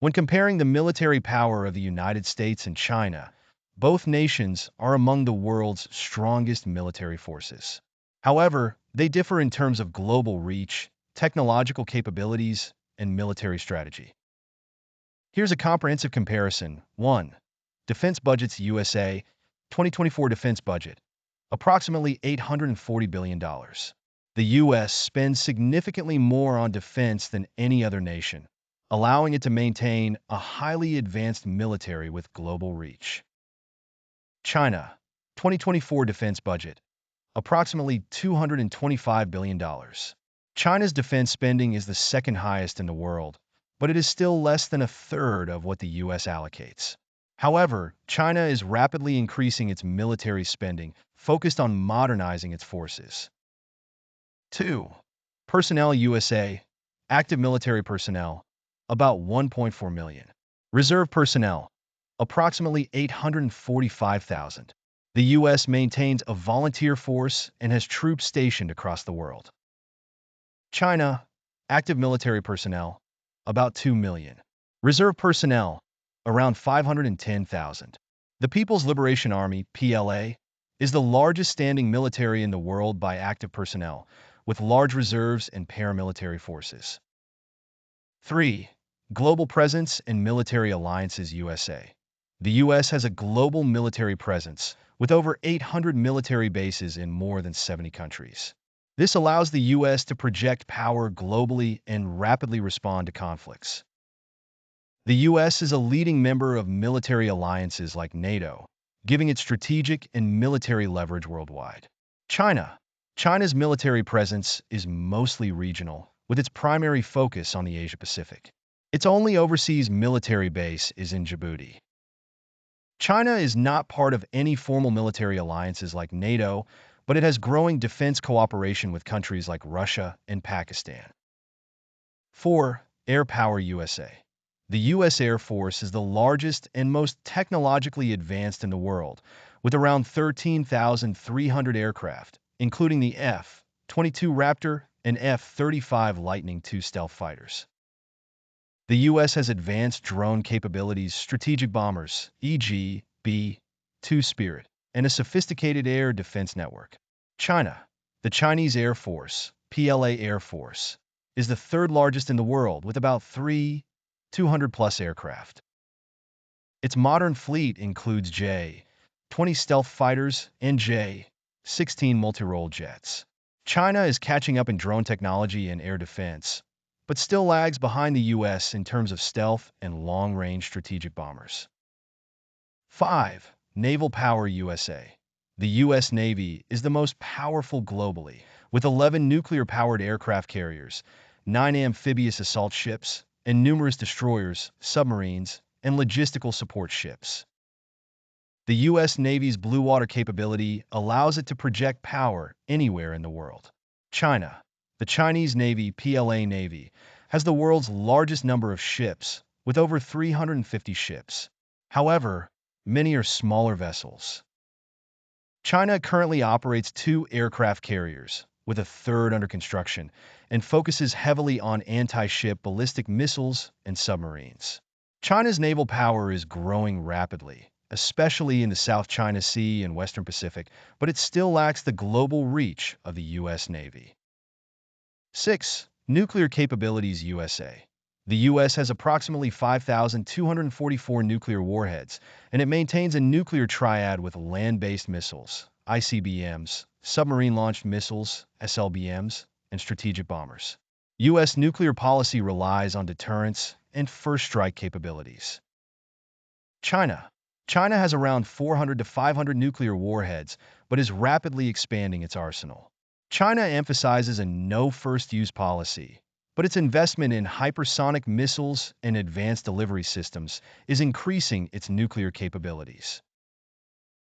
When comparing the military power of the United States and China, both nations are among the world's strongest military forces. However, they differ in terms of global reach, technological capabilities, and military strategy. Here's a comprehensive comparison. 1. Defense budgets USA 2024 defense budget, approximately $840 billion. The U.S. spends significantly more on defense than any other nation, allowing it to maintain a highly advanced military with global reach. China 2024 defense budget, approximately $225 billion. China's defense spending is the second highest in the world, but it is still less than a third of what the U.S. allocates. However, China is rapidly increasing its military spending, focused on modernizing its forces. 2. Personnel USA, active military personnel, about 1.4 million. Reserve personnel, approximately 845,000. The U.S. maintains a volunteer force and has troops stationed across the world. China, active military personnel, about 2 million. Reserve personnel, around 510,000. The People's Liberation Army, PLA, is the largest standing military in the world by active personnel, with large reserves and paramilitary forces. 3. Global presence and military alliances USA. The U.S. has a global military presence, with over 800 military bases in more than 70 countries. This allows the U.S. to project power globally and rapidly respond to conflicts. The U.S. is a leading member of military alliances like NATO, giving it strategic and military leverage worldwide. China's military presence is mostly regional, with its primary focus on the Asia-Pacific. Its only overseas military base is in Djibouti. China is not part of any formal military alliances like NATO, but it has growing defense cooperation with countries like Russia and Pakistan. 4. Air Power USA. The U.S. Air Force is the largest and most technologically advanced in the world, with around 13,300 aircraft, including the F-22 Raptor and F-35 Lightning II stealth fighters. The U.S. has advanced drone capabilities, strategic bombers, e.g., B-2 Spirit, and a sophisticated air defense network. The Chinese Air Force, PLA Air Force, is the third largest in the world with about 200-plus aircraft. Its modern fleet includes J-20 stealth fighters and J-16 multi-role jets. China is catching up in drone technology and air defense, but still lags behind the U.S. in terms of stealth and long-range strategic bombers. 5. Naval Power USA. The U.S. Navy is the most powerful globally, with 11 nuclear-powered aircraft carriers, 9 amphibious assault ships, and numerous destroyers, submarines, and logistical support ships. The U.S. Navy's blue water capability allows it to project power anywhere in the world. The Chinese Navy, PLA Navy, has the world's largest number of ships, with over 350 ships. However, many are smaller vessels. China currently operates 2 aircraft carriers, with a third under construction, and focuses heavily on anti-ship ballistic missiles and submarines. China's naval power is growing rapidly, especially in the South China Sea and Western Pacific, but it still lacks the global reach of the U.S. Navy. 6. Nuclear capabilities USA. The U.S. has approximately 5,244 nuclear warheads, and it maintains a nuclear triad with land-based missiles, ICBMs, submarine-launched missiles, SLBMs, and strategic bombers. U.S. nuclear policy relies on deterrence and first-strike capabilities. China has around 400 to 500 nuclear warheads, but is rapidly expanding its arsenal. China emphasizes a no-first-use policy, but its investment in hypersonic missiles and advanced delivery systems is increasing its nuclear capabilities.